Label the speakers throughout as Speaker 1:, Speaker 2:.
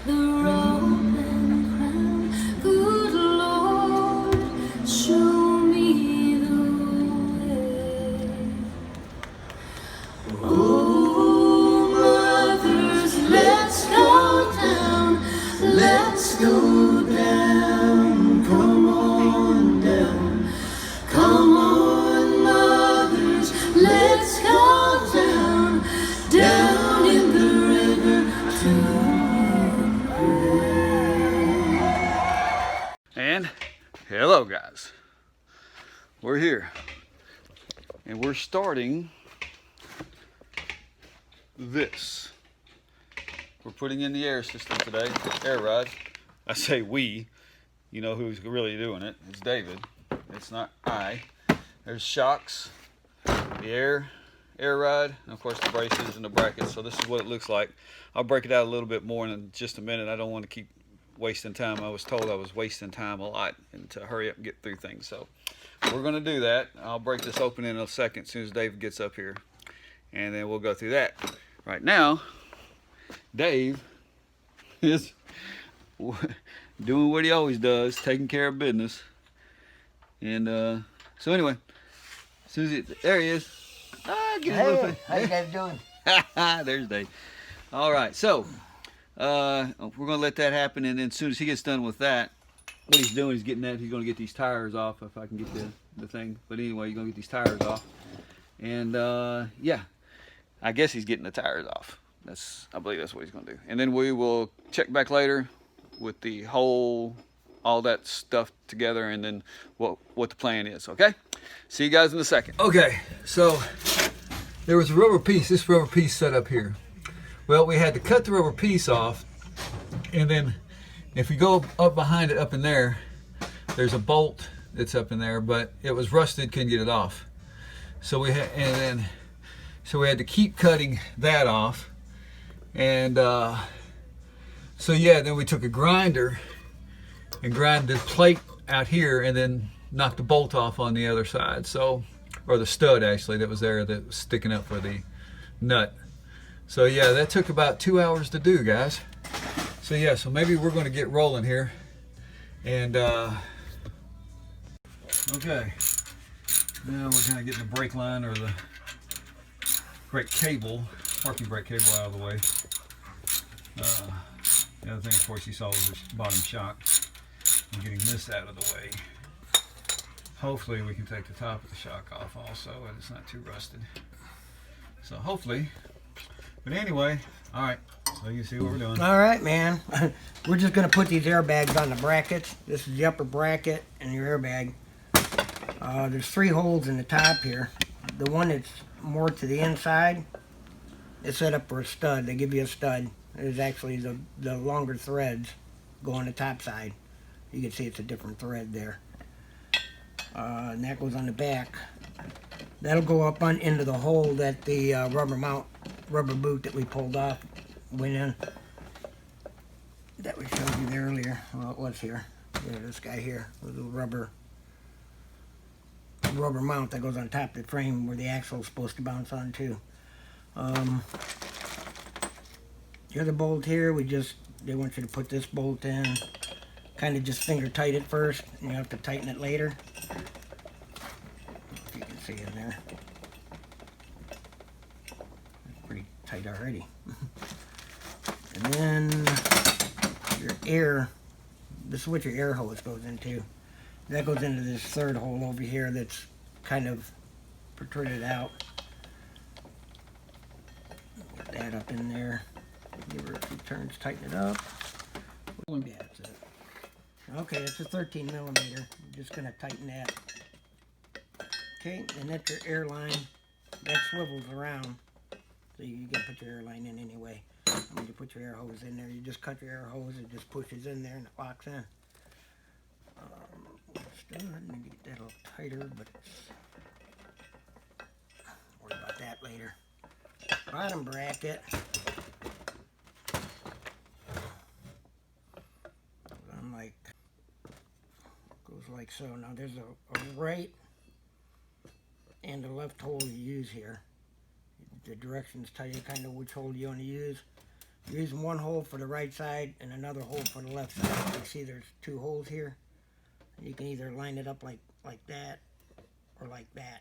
Speaker 1: the robe and crown. Good Lord, show me the way. Oh, mothers, let's go down. Let's go down. Come on down. Come on, mothers, let's go down. Down in the river to pray.
Speaker 2: And hello guys, we're here and we're starting this. We're putting in the air system today, air rod. I say we, you know who's really doing it. It's David, it's not I. There's shocks, the air rod, and of course the braces and the brackets. So this is what it looks like. I'll break it out a little bit more in just a minute. I don't want to keep wasting time. I was told I was wasting time a lot and to hurry up and get through things. So we're going to do that. I'll break this open in a second as soon as Dave gets up here, and then we'll go through that. Right now, Dave is doing what he always does, taking care of business. And so anyway, as soon as there he is.
Speaker 3: Hey, how you guys doing?
Speaker 2: There's Dave. All right, so we're gonna let that happen, and then as soon as he gets done with that, what he's doing is getting that. He's gonna get these tires off, if I can get the thing. But anyway, you're gonna get these tires off, and yeah, I guess he's getting the tires off. I believe that's what he's gonna do, and then we will check back later with the whole, all that stuff together, and then what the plan is. Okay, see you guys in a second. Okay, so there was a rubber piece, this rubber piece set up here. Well, we had to cut the rubber piece off, and then if you go up behind it, up in there, there's a bolt that's up in there, but it was rusted, couldn't get it off. So we had to keep cutting that off, and so yeah, then we took a grinder and grind the plate out here, and then knocked the bolt off on the other side. So, or the stud actually that was there that was sticking up for the nut. So yeah, that took about 2 hours to do, guys. So yeah, so maybe we're going to get rolling here. And okay, now we're kind of getting the brake line or the brake cable, parking brake cable out of the way. The other thing, of course, you saw was the bottom shock. I'm getting this out of the way. Hopefully we can take the top of the shock off also, and it's not too rusted. So hopefully, but anyway, all right, so you see what we're doing.
Speaker 3: All right, man. We're just going to put these airbags on the brackets. This is the upper bracket and your airbag. There's 3 holes in the top here. The one that's more to the inside is set up for a stud. They give you a stud. There's actually the longer threads go on the top side. You can see it's a different thread there. And that goes on the back. That'll go up on into the hole that the rubber boot that we pulled off went in. That we showed you there earlier. Well, it was here. Yeah, this guy here with a rubber mount that goes on top of the frame where the axle is supposed to bounce on too. The other bolt here, they want you to put this bolt in. Kind of just finger tight it first, and you have to tighten it later. If you can see in there. It's pretty tight already. And then your air, this is what your air hose goes into. That goes into this third hole over here that's kind of protruded out. Get that up in there. Give her a few turns, tighten it up. Yeah, that's it. Okay, it's a 13 millimeter. I'm just going to tighten that. Okay, and that's your air line. That swivels around. So you got to put your air line in anyway. When you put your air hose in there, you just cut your air hose, it just pushes in there and it locks in. Still let me get that a little tighter, but worry about that later. Bottom bracket. Goes like so. Now there's a right and a left hole you use here. The directions tell you kind of which hole you want to use. You're using one hole for the right side and another hole for the left side. You see there's two holes here. You can either line it up like that or like that.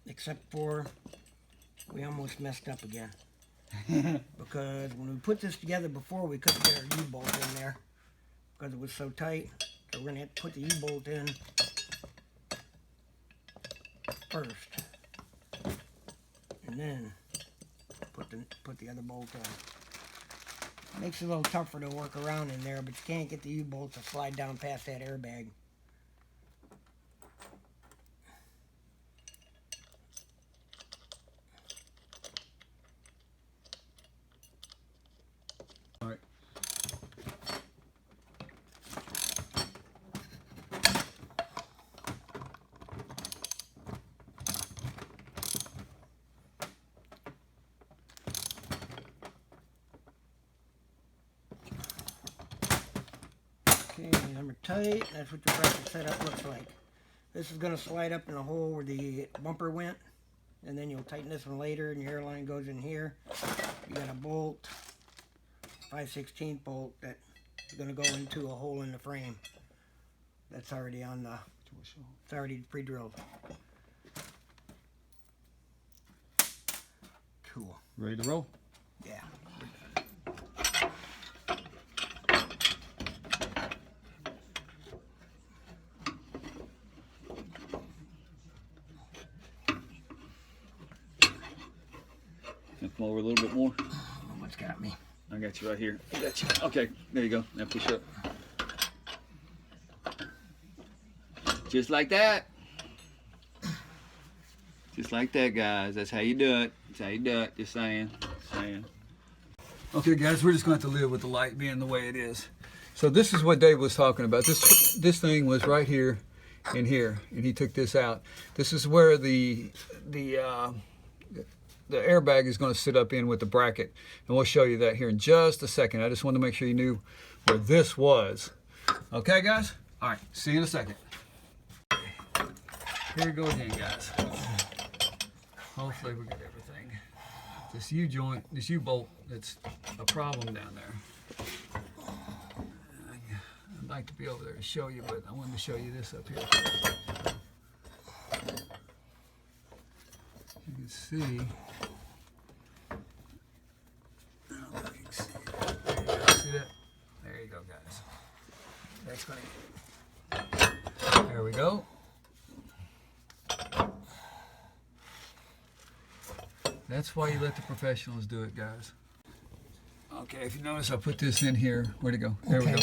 Speaker 3: Except for we almost messed up again. Because when we put this together before, we couldn't get our U-bolt in there because it was so tight. So we're going to have to put the U-bolt in first. And then put the other bolt in. Makes it a little tougher to work around in there, but you can't get the U-bolt to slide down past that airbag.
Speaker 2: All right.
Speaker 3: Okay, number tight. That's what your bracket setup looks like. This is going to slide up in the hole where the bumper went, and then you'll tighten this one later, and your airline goes in here. You got a bolt, 5/16 bolt that is going to go into a hole in the frame. That's already on the. It's already pre-drilled. Cool.
Speaker 2: Ready to roll?
Speaker 3: Yeah.
Speaker 2: Come over a little bit more.
Speaker 3: What's got me?
Speaker 2: I got you right here. I got you. Okay, there you go. Now push up. Just like that. Just like that, guys. That's how you do it. That's how you do it. Just saying. Okay, guys, we're just going to have to live with the light being the way it is. So this is what Dave was talking about. This thing was right here and here, and he took this out. This is where the airbag is going to sit up in with the bracket, and we'll show you that here in just a second. I just wanted to make sure you knew where this was. Okay, guys? All right, see you in a second. Here we go again, guys. Hopefully we got everything. This U-joint, this U-bolt, that's a problem down there. I'd like to be over there to show you, but I wanted to show you this up here. You can see. I don't know if you can see it. There you go. See that? There you go, guys. That's gonna. There we go. That's why you let the professionals do it, guys. Okay, if you notice, I put this in here. Where'd it go? There we go.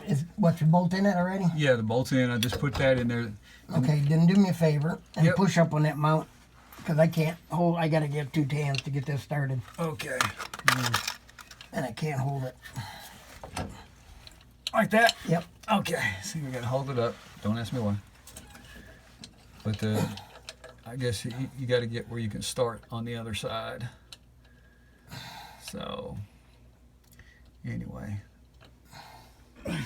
Speaker 3: Is what's your bolt in it already?
Speaker 2: Yeah, the bolt's in. I just put that in there.
Speaker 3: Okay, then do me a favor and
Speaker 2: Yep.
Speaker 3: push up on that mount, because I can't hold. I gotta get 2 hands to get this started,
Speaker 2: Okay.
Speaker 3: and I can't hold it.
Speaker 2: Like that?
Speaker 3: Yep.
Speaker 2: Okay. See, we gotta hold it up. Don't ask me why. But I guess you got to get where you can start on the other side. So, anyway. Okay,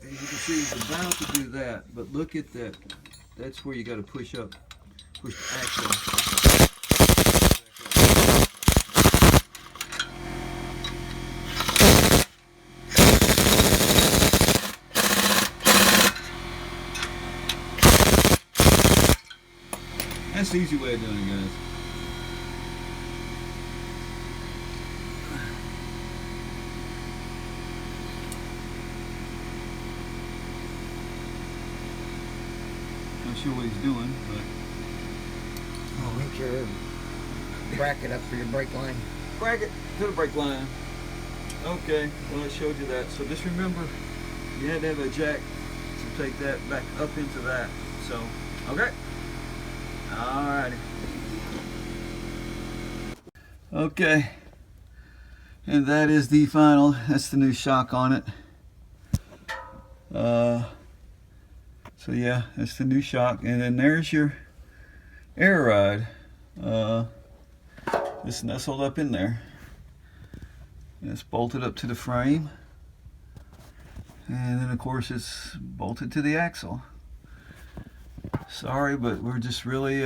Speaker 2: as you can see, he's about to do that, but look at that. That's where you got to push up, push the axle. That's the easy way of doing it, guys. Not sure what he's doing, but
Speaker 3: I'll make your bracket up for your brake line.
Speaker 2: bracket to the brake line. Okay, well, I showed you that. So just remember, you had to have a jack to take that back up into that. So, okay. Alrighty. Okay. And that is the final. That's the new shock on it. So yeah, that's the new shock. And then there's your air ride. It's nestled up in there. And it's bolted up to the frame. And then of course it's bolted to the axle. Sorry, but we're just really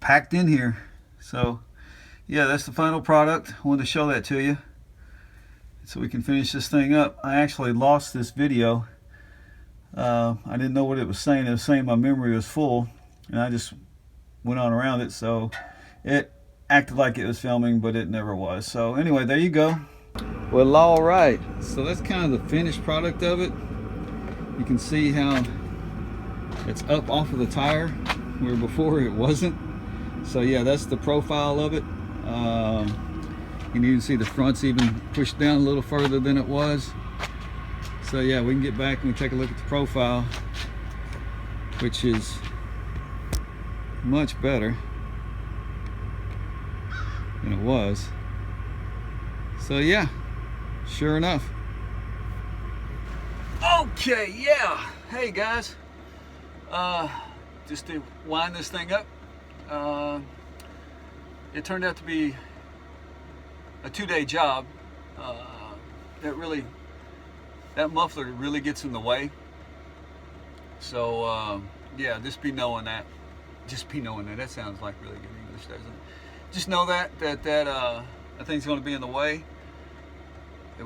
Speaker 2: packed in here. So yeah, that's the final product. I wanted to show that to you so we can finish this thing up. I actually lost this video. I didn't know what it was saying. It was saying my memory was full, and I just went on around it, so it acted like it was filming, but it never was. So anyway, there you go. Well, all right, so that's kind of the finished product of it. You can see how it's up off of the tire where before it wasn't. So yeah, that's the profile of it. You can even see the front's even pushed down a little further than it was. So yeah, we can get back and take a look at the profile, which is much better than it was. So yeah, sure enough. Okay, yeah. Hey guys, just to wind this thing up, it turned out to be a 2-day job. That muffler really gets in the way. So yeah, just be knowing that. Just be knowing that. That sounds like really good English, doesn't it? Just know that thing's going to be in the way,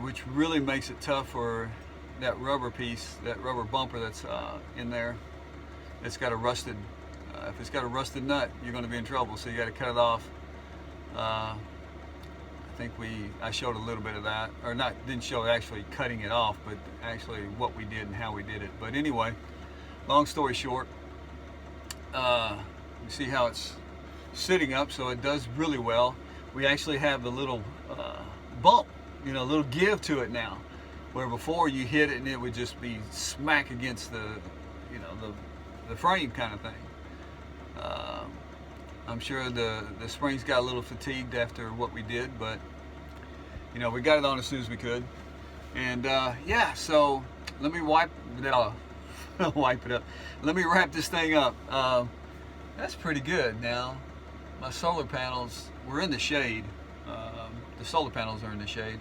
Speaker 2: which really makes it tough for that rubber piece, that rubber bumper that's in there. It's got a rusted. If it's got a rusted nut, you're going to be in trouble. So you got to cut it off. I think I showed a little bit of that, or didn't show actually cutting it off, but actually what we did and how we did it. But anyway, long story short, you see how it's sitting up, so it does really well. We actually have the little bump, a little give to it now, where before you hit it and it would just be smack against the frame kind of thing. I'm sure the springs got a little fatigued after what we did, but we got it on as soon as we could. And yeah, so let me wipe it up. Let me wrap this thing up. That's pretty good. Now my solar panels were in the shade. The solar panels are in the shade.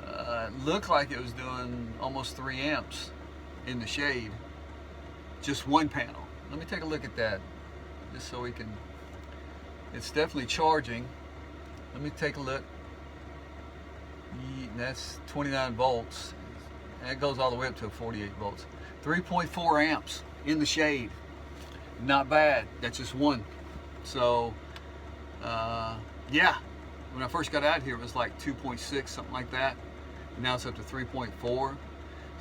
Speaker 2: It looked like it was doing almost 3 amps in the shade, just one panel. Let me take a look at that, just so we can. It's definitely charging. Let me take a look. That's 29 volts. That goes all the way up to 48 volts. 3.4 amps in the shade. Not bad. That's just one. So yeah, when I first got out here it was like 2.6, something like that. And now it's up to 3.4.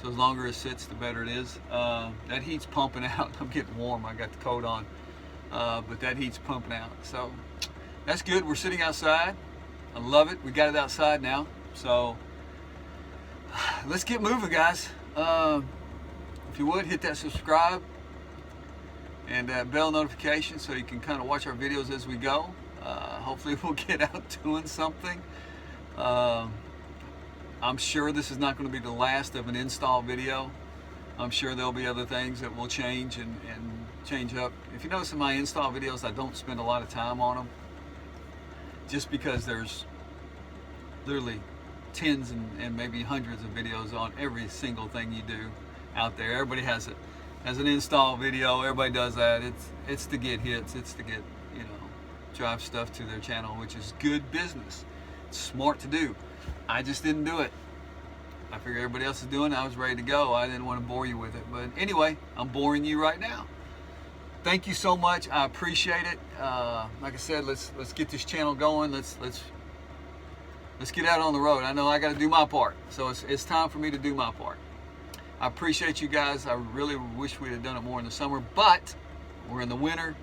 Speaker 2: So as longer it sits, the better it is. That heat's pumping out. I'm getting warm. I got the coat on. But that heat's pumping out. So that's good. We're sitting outside. I love it. We got it outside now. So let's get moving, guys. If you would, hit that subscribe and bell notification so you can kind of watch our videos as we go. Hopefully we'll get out doing something. I'm sure this is not going to be the last of an install video. I'm sure there'll be other things that will change and change up. If you notice in my install videos, I don't spend a lot of time on them, just because there's literally tens and maybe hundreds of videos on every single thing you do out there. Everybody has an install video. Everybody does that. It's to get hits. It's to get drive stuff to their channel, which is good business. It's smart to do. I just didn't do it. I figured everybody else is doing it. I was ready to go. I didn't want to bore you with it. But anyway, I'm boring you right now. Thank you so much. I appreciate it. Like I said, let's get this channel going. Let's get out on the road. I know I got to do my part. So it's time for me to do my part. I appreciate you guys. I really wish we had done it more in the summer, but we're in the winter.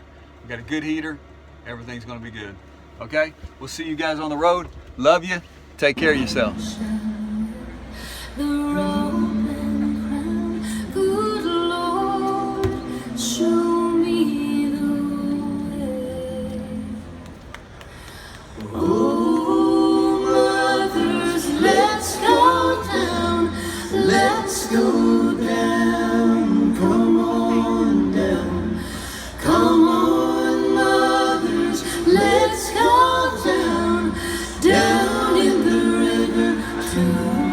Speaker 2: We got a good heater. Everything's going to be good. Okay? We'll see you guys on the road. Love you. Take care of yourselves.
Speaker 1: The robe and crown, good Lord, show me the way. Oh, mothers, let's go down, let's go down, come on down, come on, mothers, let's go down, down in the river to